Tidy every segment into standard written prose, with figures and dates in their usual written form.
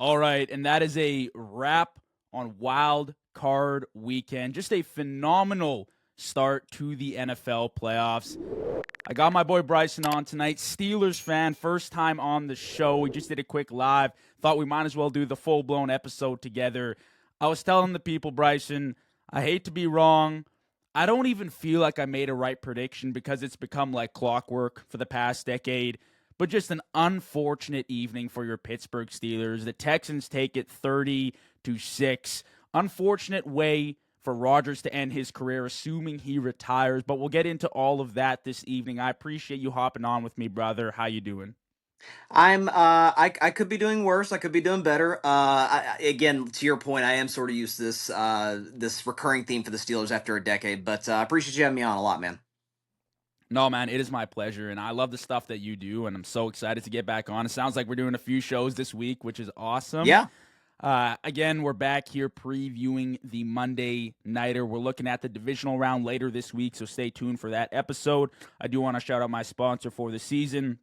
All right, and that is a wrap on Wild Card Weekend. Just a phenomenal start to the NFL playoffs. I got my boy Bryson on tonight, Steelers fan, first time on the show. We just did a quick live. Thought we might as well do the full-blown episode together. I was telling the people, Bryson, I hate to be wrong. I don't even feel like I made a right prediction because it's become like clockwork for the past decade. But just an unfortunate evening for your Pittsburgh Steelers. The Texans take it 30-6. Unfortunate way for Rodgers to end his career, assuming he retires. But we'll get into all of that this evening. I appreciate you hopping on with me, brother. How you doing? I could be doing worse. I could be doing better. Again, to your point, I am sort of used to this recurring theme for the Steelers after a decade, but I appreciate you having me on a lot, man. No, man, it is my pleasure, and I love the stuff that you do, and I'm so excited to get back on. It sounds like we're doing a few shows this week, which is awesome. Yeah. Again, we're back here previewing the Monday Nighter. We're looking at the divisional round later this week, so stay tuned for that episode. I do want to shout out my sponsor for the season,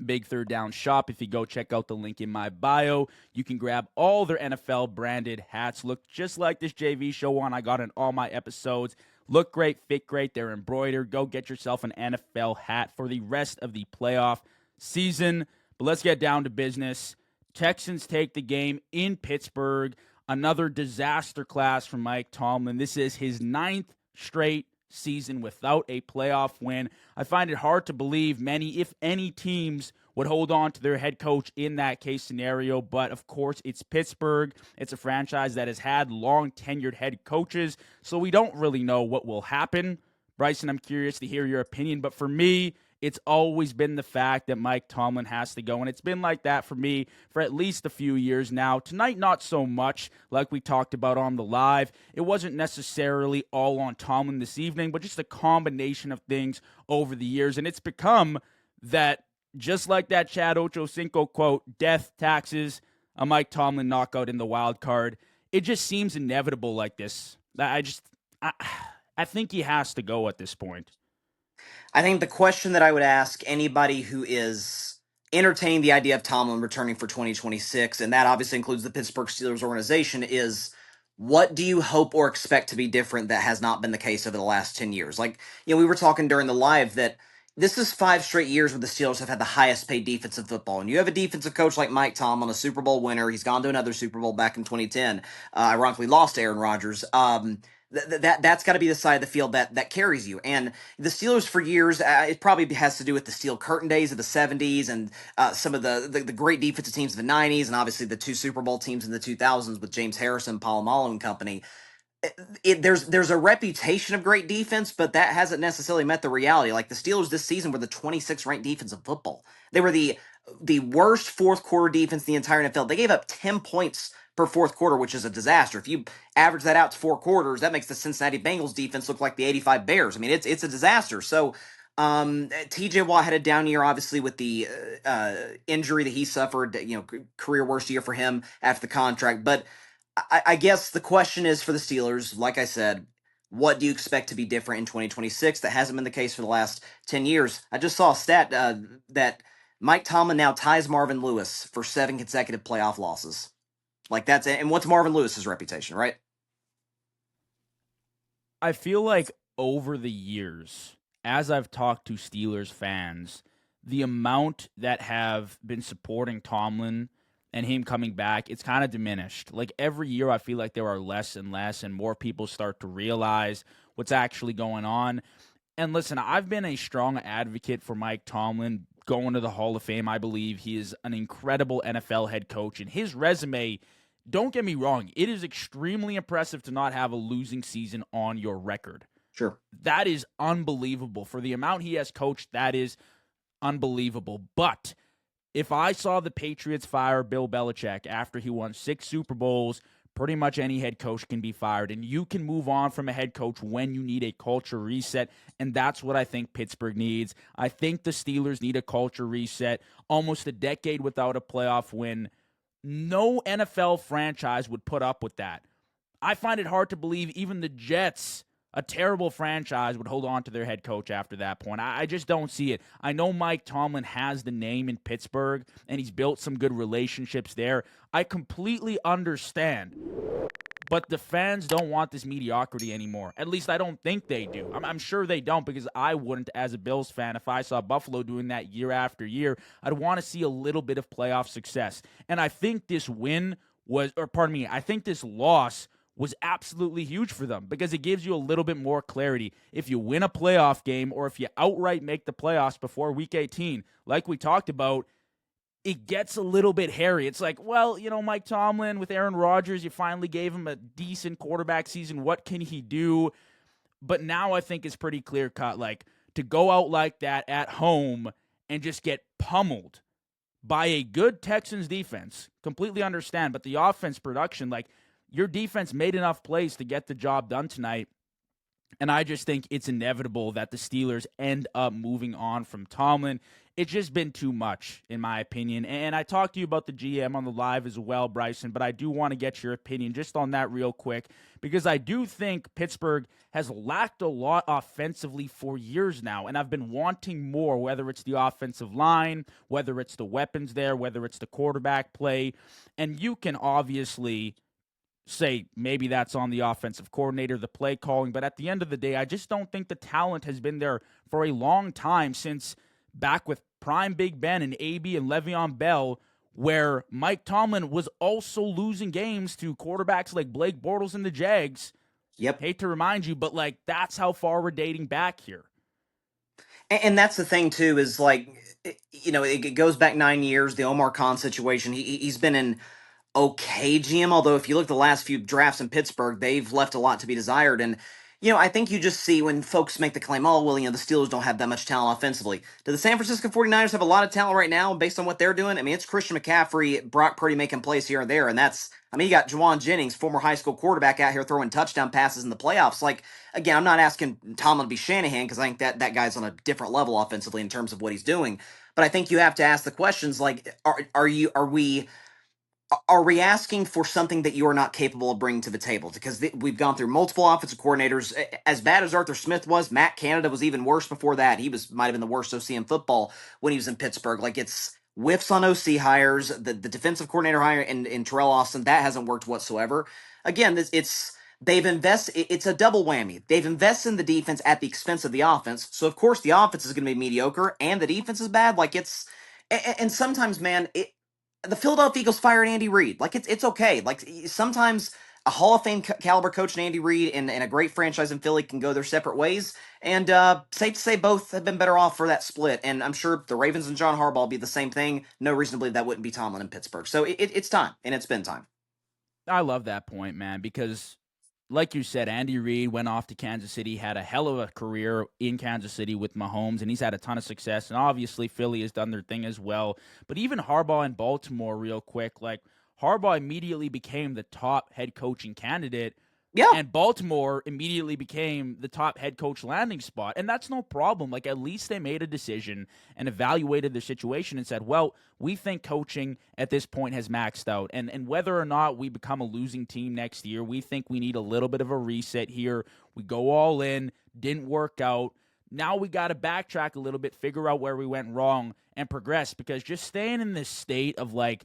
Big Third Down Shop. If you go check out the link in my bio, you can grab all their NFL branded hats. Look just like this JV show one I got in all my episodes. Look great, fit great, they're embroidered. Go get yourself an NFL hat for the rest of the playoff season. But let's get down to business. Texans take the game in Pittsburgh. Another disaster class from Mike Tomlin. This is his 9th straight season without a playoff win. I find it hard to believe many, if any, teams would hold on to their head coach in that case scenario. But of course, it's Pittsburgh. It's a franchise that has had long tenured head coaches, so we don't really know what will happen. Bryson, I'm curious to hear your opinion, but for me, it's always been the fact that Mike Tomlin has to go, and it's been like that for me for at least a few years now. Tonight, not so much, like we talked about on the live. It wasn't necessarily all on Tomlin this evening, but just a combination of things over the years, and it's become that, just like that Chad Ochocinco quote, death, taxes, a Mike Tomlin knockout in the wild card. It just seems inevitable like this. I think he has to go at this point. I think the question that I would ask anybody who is entertaining the idea of Tomlin returning for 2026, and that obviously includes the Pittsburgh Steelers organization, is what do you hope or expect to be different that has not been the case over the last 10 years? Like, we were talking during the live that this is 5 straight years where the Steelers have had the highest paid defense in football. And you have a defensive coach like Mike Tomlin, a Super Bowl winner. He's gone to another Super Bowl back in 2010. Ironically, lost to Aaron Rodgers. That's got to be the side of the field that carries you. And the Steelers for years, it probably has to do with the steel curtain days of the 70s and some of the great defensive teams of the 90s, and obviously the 2 Super Bowl teams in the 2000s with James Harrison, Polamalu and company. There's a reputation of great defense, but that hasn't necessarily met the reality. Like the Steelers this season were the 26th ranked defense in football. They were the worst fourth quarter defense in the entire NFL. They gave up 10 points per fourth quarter, which is a disaster. If you average that out to 4 quarters, that makes the Cincinnati Bengals defense look like the 85 Bears. I mean, it's a disaster. So TJ Watt had a down year, obviously, with the injury that he suffered, career worst year for him after the contract. But I guess the question is for the Steelers, like I said, what do you expect to be different in 2026? That hasn't been the case for the last 10 years. I just saw a stat that Mike Tomlin now ties Marvin Lewis for 7 consecutive playoff losses. Like that's it. And what's Marvin Lewis's reputation, right? I feel like over the years, as I've talked to Steelers fans, the amount that have been supporting Tomlin and him coming back, it's kind of diminished. Like every year, I feel like there are less and less, and more people start to realize what's actually going on. And listen, I've been a strong advocate for Mike Tomlin going to the Hall of Fame. I believe he is an incredible NFL head coach, and his resume, don't get me wrong, it is extremely impressive to not have a losing season on your record. Sure. That is unbelievable. For the amount he has coached, that is unbelievable. But if I saw the Patriots fire Bill Belichick after he won 6 Super Bowls, pretty much any head coach can be fired, and you can move on from a head coach when you need a culture reset, and that's what I think Pittsburgh needs. I think the Steelers need a culture reset. Almost a decade without a playoff win. No NFL franchise would put up with that. I find it hard to believe even the Jets a terrible franchise would hold on to their head coach after that point. I just don't see it. I know Mike Tomlin has the name in Pittsburgh, and he's built some good relationships there. I completely understand. But the fans don't want this mediocrity anymore. At least I don't think they do. I'm sure they don't, because I wouldn't as a Bills fan. If I saw Buffalo doing that year after year, I'd want to see a little bit of playoff success. And I think this win was, or pardon me, I think this loss was absolutely huge for them, because it gives you a little bit more clarity. If you win a playoff game, or if you outright make the playoffs before week 18, like we talked about, it gets a little bit hairy. It's like, well, Mike Tomlin with Aaron Rodgers, you finally gave him a decent quarterback season. What can he do? But now I think it's pretty clear cut. Like, to go out like that at home and just get pummeled by a good Texans defense, completely understand. But the offense production, like, your defense made enough plays to get the job done tonight. And I just think it's inevitable that the Steelers end up moving on from Tomlin. It's just been too much, in my opinion. And I talked to you about the GM on the live as well, Bryson, but I do want to get your opinion just on that real quick, because I do think Pittsburgh has lacked a lot offensively for years now, and I've been wanting more, whether it's the offensive line, whether it's the weapons there, whether it's the quarterback play. And you can obviously say maybe that's on the offensive coordinator, the play calling, but at the end of the day, I just don't think the talent has been there for a long time, since back with prime Big Ben and AB and Le'Veon Bell, where Mike Tomlin was also losing games to quarterbacks like Blake Bortles and the Jags. Yep. Hate to remind you, but like, that's how far we're dating back here. And that's the thing too, is like, it goes back 9 years. The Omar Khan situation. He's been in okay GM. Although if you look at the last few drafts in Pittsburgh, they've left a lot to be desired. And I think you just see when folks make the claim, oh well, the Steelers don't have that much talent offensively. Do the San Francisco 49ers have a lot of talent right now based on what they're doing? I mean, it's Christian McCaffrey, Brock Purdy making plays here and there, and that's. I mean, you got Juwan Jennings, former high school quarterback, out here throwing touchdown passes in the playoffs. Like, again, I'm not asking Tomlin to be Shanahan, because I think that guy's on a different level offensively in terms of what he's doing. But I think you have to ask the questions like, are we asking for something that you are not capable of bringing to the table? Because we've gone through multiple offensive coordinators. As bad as Arthur Smith was, Matt Canada was even worse before that. He might have been the worst OC in football when he was in Pittsburgh. Like, it's whiffs on OC hires, the defensive coordinator hire in Terrell Austin, that hasn't worked whatsoever. Again, they've invested. It's a double whammy. They've invested in the defense at the expense of the offense. So of course the offense is going to be mediocre, and the defense is bad. Like, and sometimes, man, the Philadelphia Eagles fired Andy Reid. Like, it's okay. Like, sometimes a Hall of Fame caliber coach in Andy Reid and a great franchise in Philly can go their separate ways. And safe to say both have been better off for that split. And I'm sure the Ravens and John Harbaugh will be the same thing. No reason to believe that wouldn't be Tomlin in Pittsburgh. So it's time, and it's been time. I love that point, man, because like you said, Andy Reid went off to Kansas City, had a hell of a career in Kansas City with Mahomes, and he's had a ton of success. And obviously, Philly has done their thing as well. But even Harbaugh in Baltimore, real quick, like, Harbaugh immediately became the top head coaching candidate, Yeah. and Baltimore immediately became the top head coach landing spot. And that's no problem. Like, at least they made a decision and evaluated the situation and said, well, we think coaching at this point has maxed out. And whether or not we become a losing team next year, we think we need a little bit of a reset here. We go all in, didn't work out. Now we got to backtrack a little bit, figure out where we went wrong, and progress. Because just staying in this state of, like,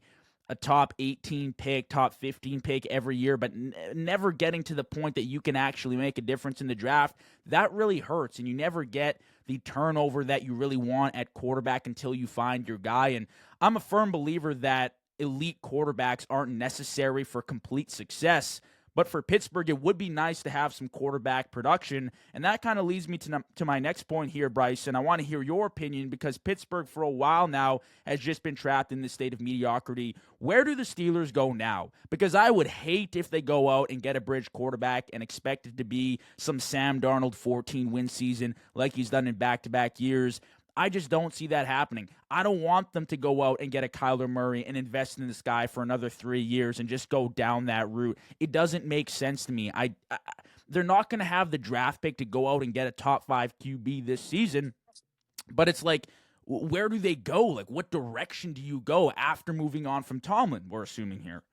a top 18 pick, top 15 pick every year, but never getting to the point that you can actually make a difference in the draft, that really hurts. And you never get the turnover that you really want at quarterback until you find your guy. And I'm a firm believer that elite quarterbacks aren't necessary for complete success. But for Pittsburgh, it would be nice to have some quarterback production. And that kind of leads me to my next point here, Bryson. I want to hear your opinion, because Pittsburgh for a while now has just been trapped in this state of mediocrity. Where do the Steelers go now? Because I would hate if they go out and get a bridge quarterback and expect it to be some Sam Darnold 14-win season like he's done in back-to-back years. I just don't see that happening. I don't want them to go out and get a Kyler Murray and invest in this guy for another 3 years and just go down that route. It doesn't make sense to me. They're not going to have the draft pick to go out and get a top 5 QB this season, but it's like, where do they go? Like, what direction do you go after moving on from Tomlin, we're assuming here?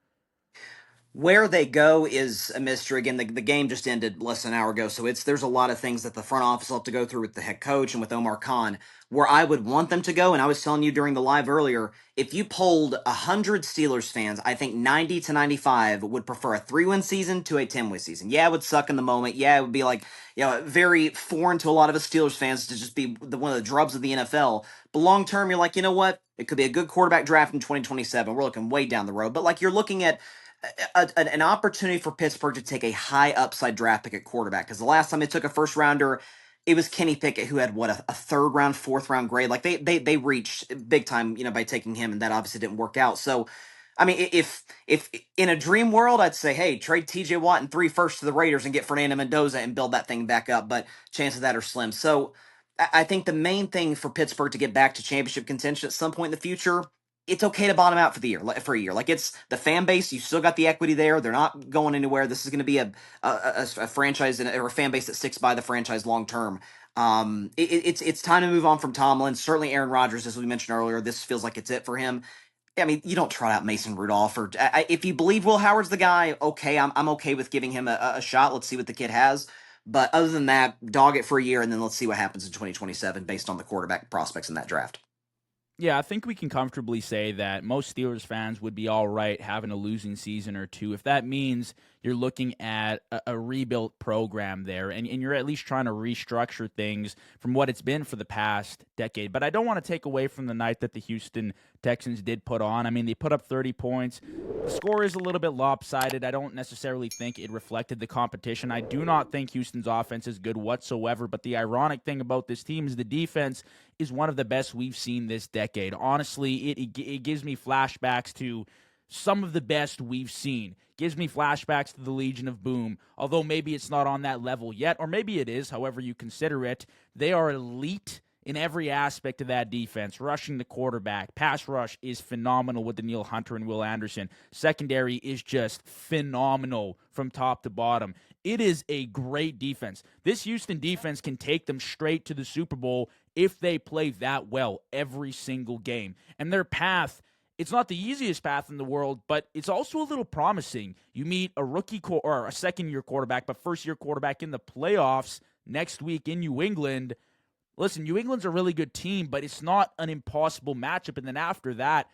Where they go is a mystery. Again, the game just ended less than an hour ago, so there's a lot of things that the front office will have to go through with the head coach and with Omar Khan. Where I would want them to go, and I was telling you during the live earlier, if you polled 100 Steelers fans, I think 90 to 95 would prefer a 3-win season to a 10-win season. Yeah, it would suck in the moment. Yeah, it would be like, very foreign to a lot of us Steelers fans to just be one of the drubs of the NFL. But long term, you're like, you know what? It could be a good quarterback draft in 2027. We're looking way down the road, but like you're looking at an opportunity for Pittsburgh to take a high upside draft pick at quarterback. Because the last time they took a first rounder, it was Kenny Pickett, who had what a third round, fourth round grade. Like they reached big time, by taking him, and that obviously didn't work out. So, I mean, if in a dream world, I'd say, hey, trade T.J. Watt and 3 firsts to the Raiders and get Fernando Mendoza and build that thing back up. But chances of that are slim. So, I think the main thing for Pittsburgh to get back to championship contention at some point in the future, it's okay to bottom out for a year. Like, it's the fan base, you still got the equity there. They're not going anywhere. This is going to be a franchise or a fan base that sticks by the franchise long term. It's time to move on from Tomlin. Certainly, Aaron Rodgers, as we mentioned earlier, this feels like it's it for him. I mean, you don't trot out Mason Rudolph, or if you believe Will Howard's the guy. Okay, I'm okay with giving him a shot. Let's see what the kid has. But other than that, dog it for a year, and then let's see what happens in 2027 based on the quarterback prospects in that draft. Yeah, I think we can comfortably say that most Steelers fans would be all right having a losing season or two if that means you're looking at a rebuilt program there and you're at least trying to restructure things from what it's been for the past decade. But I don't want to take away from the night that the Houston Texans did put on. I mean, they put up 30 points. The score is a little bit lopsided. I don't necessarily think it reflected the competition. I do not think Houston's offense is good whatsoever, but the ironic thing about this team is the defense is one of the best we've seen this decade. Honestly, it gives me flashbacks to some of the best we've seen. Gives me flashbacks to the Legion of Boom, although maybe it's not on that level yet, or maybe it is, however you consider it. They are elite in every aspect of that defense. Rushing the quarterback, pass rush is phenomenal with Danielle Hunter and Will Anderson. Secondary is just phenomenal from top to bottom. It is a great defense. This Houston defense can take them straight to the Super Bowl if they play that well every single game. And their path, it's not the easiest path in the world, but it's also a little promising. You meet a rookie or a second-year quarterback, but first-year quarterback in the playoffs next week in New England. Listen, New England's a really good team, but it's not an impossible matchup. And then after that,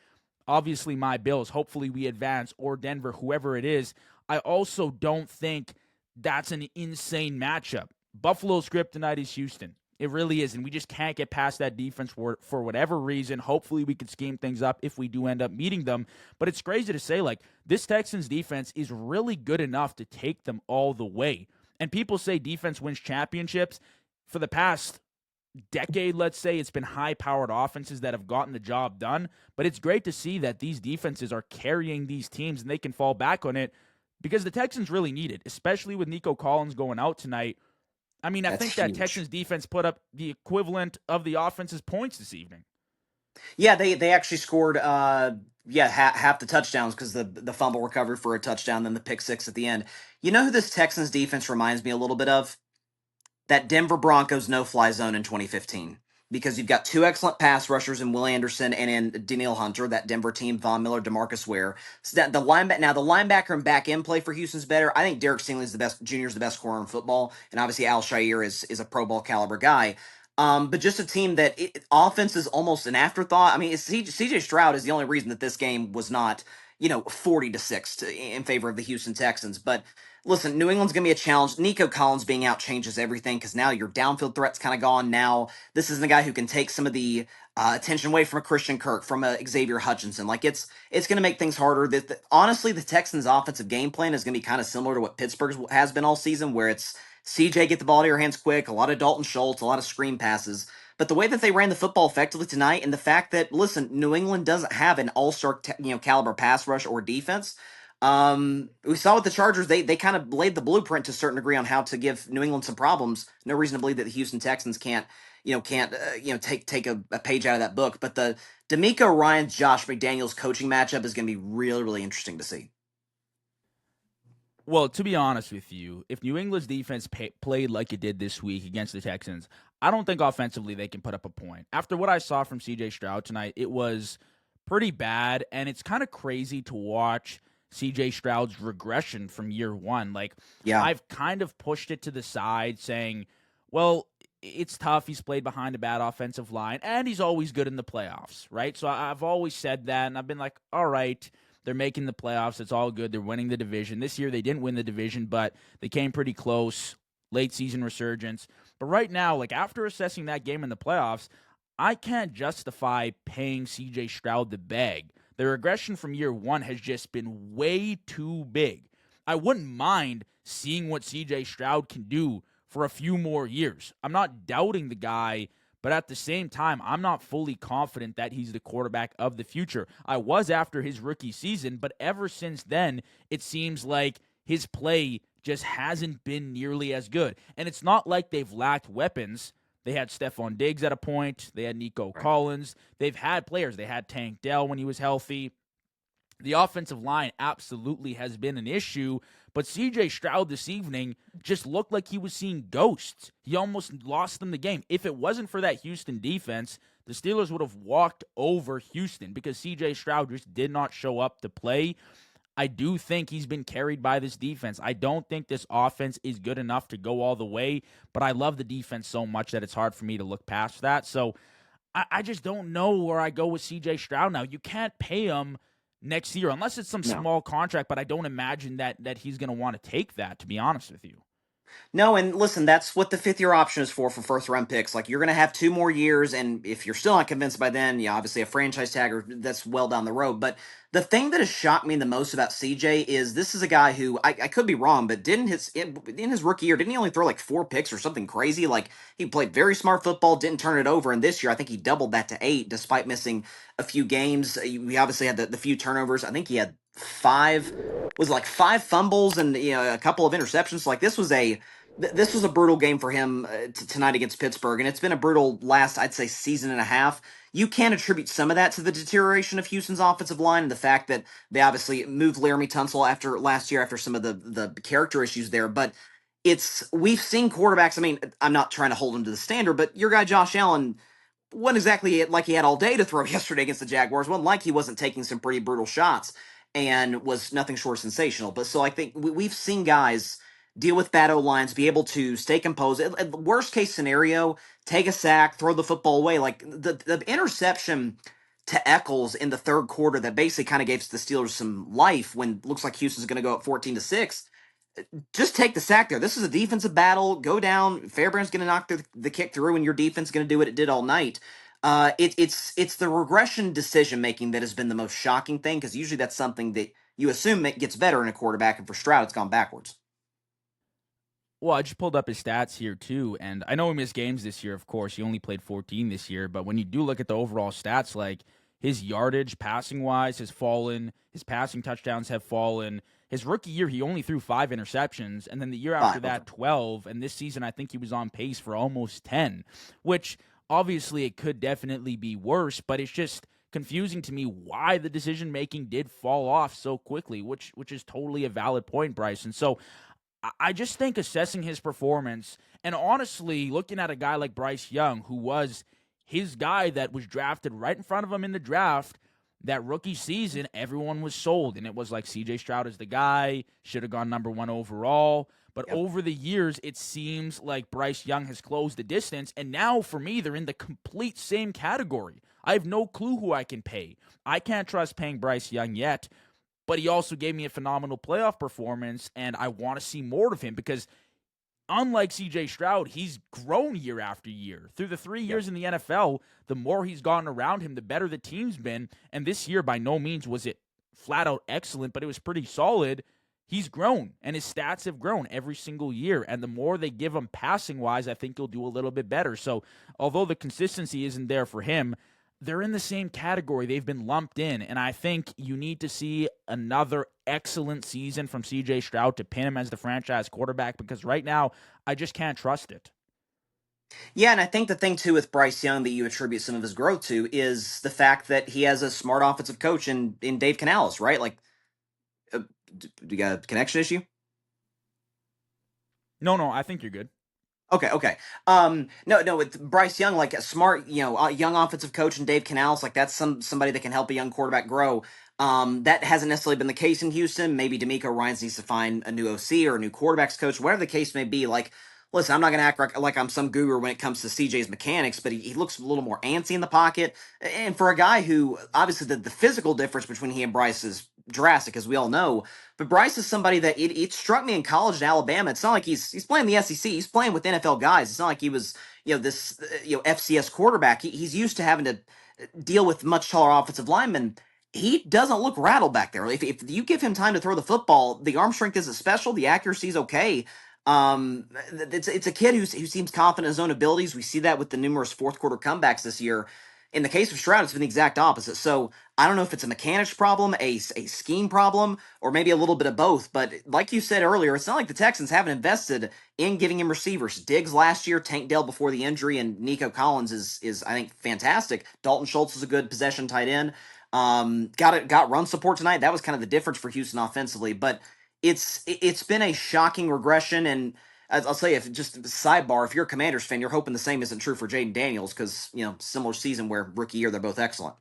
obviously my Bills, hopefully we advance, or Denver, whoever it is. I also don't think that's an insane matchup. Buffalo's kryptonite is Houston. It really is, and we just can't get past that defense for whatever reason. Hopefully we can scheme things up if we do end up meeting them. But it's crazy to say, like, this Texans defense is really good enough to take them all the way. And people say defense wins championships. For the past decade, let's say, it's been high-powered offenses that have gotten the job done. But it's great to see that these defenses are carrying these teams, and they can fall back on it because the Texans really need it, especially with Nico Collins going out tonight. I mean, I think that Texans defense put up the equivalent of the offense's points this evening. Yeah, they actually scored half the touchdowns because the fumble recovery for a touchdown, then the pick six at the end. You know who this Texans defense reminds me a little bit of? That Denver Broncos no-fly zone in 2015. Because you've got 2 excellent pass rushers in Will Anderson and in Danielle Hunter, that Denver team, Von Miller, DeMarcus Ware. So that the linebacker and back end play for Houston's better. I think Derek Stingley's the best, junior's the best corner in football, and obviously Al Shire is a Pro Bowl caliber guy. But just a team that offense is almost an afterthought. I mean, CJ Stroud is the only reason that this game was not 40-6 in favor of the Houston Texans. But listen, New England's going to be a challenge. Nico Collins being out changes everything because now your downfield threat's kind of gone. Now this is the guy who can take some of the attention away from a Christian Kirk, from a Xavier Hutchinson. Like it's going to make things harder. Honestly, the Texans' offensive game plan is going to be kind of similar to what Pittsburgh's has been all season, where it's CJ get the ball to your hands quick, a lot of Dalton Schultz, a lot of screen passes. But the way that they ran the football effectively tonight, and the fact that, listen, New England doesn't have an all-star caliber pass rush or defense. We saw with the Chargers, they kind of laid the blueprint to a certain degree on how to give New England some problems. No reason to believe that the Houston Texans can't take a page out of that book. But the D'Amico Ryans Josh McDaniels coaching matchup is going to be really, really interesting to see. Well, to be honest with you, if New England's defense played like it did this week against the Texans, I don't think offensively they can put up a point. After what I saw from CJ Stroud tonight, it was pretty bad, and it's kind of crazy to watch CJ Stroud's regression from year one. Like, Yeah. I've kind of pushed it to the side saying, well, it's tough. He's played behind a bad offensive line, and he's always good in the playoffs, right? So I've always said that, and I've been like, all right, they're making the playoffs. It's all good. They're winning the division. This year they didn't win the division, but they came pretty close. Late season resurgence. But right now, like after assessing that game in the playoffs, I can't justify paying CJ Stroud the bag. The regression from year one has just been way too big. I wouldn't mind seeing what CJ Stroud can do for a few more years. I'm not doubting the guy, but at the same time, I'm not fully confident that he's the quarterback of the future. I was after his rookie season, but ever since then, it seems like his play just hasn't been nearly as good. And it's not like they've lacked weapons. They had Stephon Diggs at a point. They had Nico Right. Collins. They've had players. They had Tank Dell when he was healthy. The offensive line absolutely has been an issue, but CJ Stroud this evening just looked like he was seeing ghosts. He almost lost them the game. If it wasn't for that Houston defense, the Steelers would have walked over Houston because CJ Stroud just did not show up to play. I do think he's been carried by this defense. I don't think this offense is good enough to go all the way, but I love the defense so much that it's hard for me to look past that. So I just don't know where I go with CJ Stroud now. You can't pay him next year unless it's some No. small contract, but I don't imagine that he's going to want to take that, to be honest with you. No, and listen, that's what the fifth year option is for first round picks. Like you're going to have 2 more years, and if you're still not convinced by then, yeah, obviously a franchise tag or that's well down the road. But the thing that has shocked me the most about CJ is this is a guy who I could be wrong, but didn't in his rookie year didn't he only throw like 4 picks or something crazy? Like he played very smart football, didn't turn it over, and this year I think he doubled that to 8 despite missing a few games. We obviously had the few turnovers. I think he had like 5 fumbles and a couple of interceptions. Like this was a brutal game for him tonight against Pittsburgh, and it's been a brutal last, I'd say, season and a half. You can attribute some of that to the deterioration of Houston's offensive line and the fact that they obviously moved Laramie Tunsil after last year after some of the character issues there. But we've seen quarterbacks. I mean, I'm not trying to hold him to the standard, but your guy Josh Allen wasn't exactly like he had all day to throw yesterday against the Jaguars. Wasn't like he wasn't taking some pretty brutal shots and was nothing short of sensational. But so I think we've seen guys deal with bad O lines, be able to stay composed. Worst case scenario, take a sack, throw the football away. Like the interception to Eccles in the third quarter that basically kind of gave the Steelers some life when it looks like Houston's going to go up 14-6. Just take the sack there. This is a defensive battle. Go down. Fairbairn's going to knock the kick through, and your defense is going to do what it did all night. It's the regression decision making that has been the most shocking thing because usually that's something that you assume it gets better in a quarterback, and for Stroud, it's gone backwards. Well, I just pulled up his stats here too, and I know he missed games this year. Of course, he only played 14 this year, but when you do look at the overall stats, like his yardage passing wise has fallen, his passing touchdowns have fallen. His rookie year, he only threw 5 interceptions, and then the year after 5, okay. that, 12. And this season, I think he was on pace for almost 10, which obviously it could definitely be worse, but it's just confusing to me why the decision making did fall off so quickly, which is totally a valid point, Bryson. So I just think assessing his performance and honestly looking at a guy like Bryce Young, who was his guy that was drafted right in front of him in the draft, that rookie season, everyone was sold. And it was like CJ Stroud is the guy, should have gone number 1 overall. But Yep. over the years, it seems like Bryce Young has closed the distance. And now, for me, they're in the complete same category. I have no clue who I can pay. I can't trust paying Bryce Young yet, but he also gave me a phenomenal playoff performance, and I want to see more of him because unlike CJ Stroud, he's grown year after year. Through the 3 Yep. years in the NFL, the more he's gotten around him, the better the team's been. And this year, by no means was it flat out excellent, but it was pretty solid. He's grown, and his stats have grown every single year. And the more they give him passing wise, I think he'll do a little bit better. So, although the consistency isn't there for him, they're in the same category. They've been lumped in, and I think you need to see another excellent season from CJ Stroud to pin him as the franchise quarterback because right now, I just can't trust it. Yeah, and I think the thing too with Bryce Young that you attribute some of his growth to is the fact that he has a smart offensive coach in Dave Canales, right? Like, uh, do you got a connection issue? No, I think you're good. Okay. No, with Bryce Young, like a smart, young offensive coach, and Dave Canales, like that's somebody that can help a young quarterback grow. That hasn't necessarily been the case in Houston. Maybe D'Amico Ryans needs to find a new OC or a new quarterbacks coach, whatever the case may be. Like, listen, I'm not going to act like I'm some guru when it comes to CJ's mechanics, but he looks a little more antsy in the pocket. And for a guy who, obviously, the physical difference between he and Bryce is drastic, as we all know. But Bryce is somebody that it struck me in college in Alabama. It's not like he's playing the SEC. He's playing with NFL guys. It's not like he was this FCS quarterback. He's used to having to deal with much taller offensive linemen. He doesn't look rattled back there. If you give him time to throw the football, the arm strength isn't special. The accuracy is okay. It's a kid who seems confident in his own abilities. We see that with the numerous fourth quarter comebacks this year. In the case of Stroud, it's been the exact opposite. So I don't know if it's a mechanics problem, a scheme problem, or maybe a little bit of both. But like you said earlier, it's not like the Texans haven't invested in getting him receivers. Diggs last year, Tank Dell before the injury, and Nico Collins is I think fantastic. Dalton Schultz is a good possession tight end. Got run support tonight. That was kind of the difference for Houston offensively. But it's been a shocking regression. And I'll say, if just sidebar, if you're a Commanders fan, you're hoping the same isn't true for Jaden Daniels, because similar season where rookie year they're both excellent.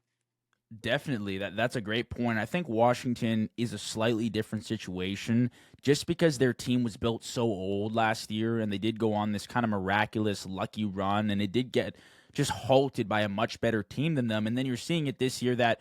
Definitely. That's a great point. I think Washington is a slightly different situation just because their team was built so old last year and they did go on this kind of miraculous lucky run, and it did get just halted by a much better team than them. And then you're seeing it this year that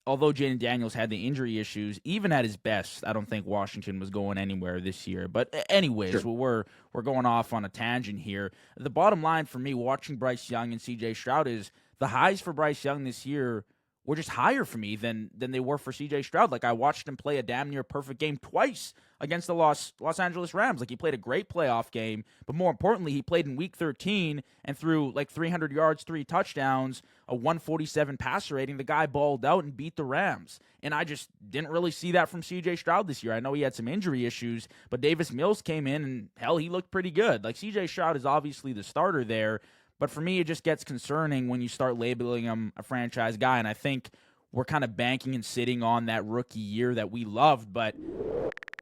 although Jaden Daniels had the injury issues, even at his best, I don't think Washington was going anywhere this year. But anyways, Sure. we're going off on a tangent here. The bottom line for me watching Bryce Young and CJ Stroud is the highs for Bryce Young this year were just higher for me than they were for CJ Stroud. Like, I watched him play a damn near perfect game twice against the Los Angeles Rams. Like, he played a great playoff game, but more importantly, he played in week 13 and threw like 300 yards, 3 touchdowns, a 147 passer rating. The guy balled out and beat the Rams. And I just didn't really see that from CJ Stroud this year. I know he had some injury issues, but Davis Mills came in and hell, he looked pretty good. Like, CJ Stroud is obviously the starter there. But for me, it just gets concerning when you start labeling him a franchise guy. And I think we're kind of banking and sitting on that rookie year that we loved. But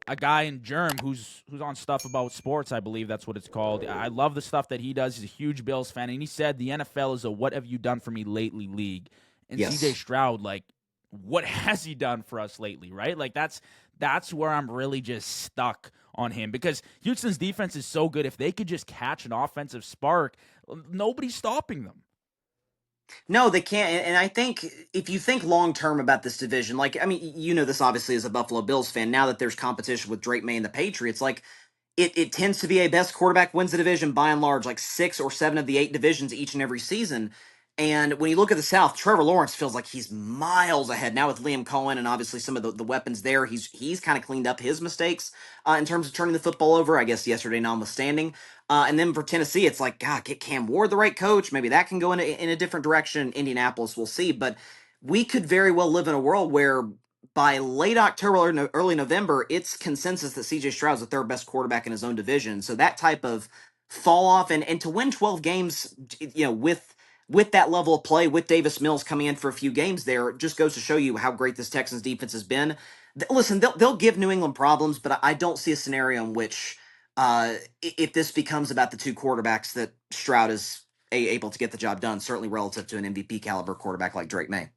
a guy in Germ who's on Stuff About Sports, I believe that's what it's called. I love the stuff that he does. He's a huge Bills fan. And he said the NFL is a what have you done for me lately league. And CJ Yes. Stroud, like, what has he done for us lately, right? Like, that's where I'm really just stuck on him, because Houston's defense is so good. If they could just catch an offensive spark, nobody's stopping them. No, they can't. And I think if you think long term about this division, like, I mean, this obviously as a Buffalo Bills fan, now that there's competition with Drake May and the Patriots, like, it tends to be a best quarterback wins the division by and large, like 6 or 7 of the 8 divisions each and every season. And when you look at the South, Trevor Lawrence feels like he's miles ahead now with Liam Cohen and obviously some of the weapons there. He's kind of cleaned up his mistakes in terms of turning the football over, I guess yesterday notwithstanding. And then for Tennessee, it's like, God, get Cam Ward the right coach. Maybe that can go in a different direction. Indianapolis, we'll see. But we could very well live in a world where by late October or early November, it's consensus that CJ Stroud's the third best quarterback in his own division. So that type of fall off, and to win 12 games, with that level of play, with Davis Mills coming in for a few games there, it just goes to show you how great this Texans defense has been. Listen, they'll give New England problems, but I don't see a scenario in which if this becomes about the two quarterbacks that Stroud is able to get the job done, certainly relative to an MVP caliber quarterback like Drake May.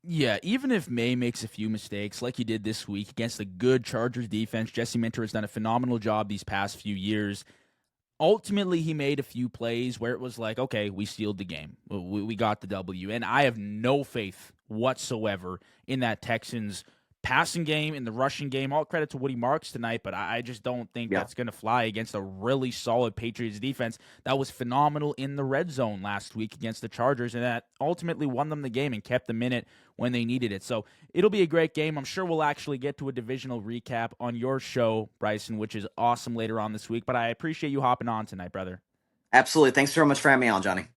Yeah, even if May makes a few mistakes like he did this week against a good Chargers defense, Jesse Minter has done a phenomenal job these past few years. Ultimately, he made a few plays where it was like, okay, we sealed the game. We got the W. And I have no faith whatsoever in that Texans passing game, in the rushing game. All credit to Woody Marks tonight, but I just don't think Yeah. that's going to fly against a really solid Patriots defense that was phenomenal in the red zone last week against the Chargers, and that ultimately won them the game and kept them in it when they needed it. So it'll be a great game. I'm sure we'll actually get to a divisional recap on your show, Bryson, which is awesome later on this week, but I appreciate you hopping on tonight, brother. Absolutely. Thanks very much for having me on, Johnny.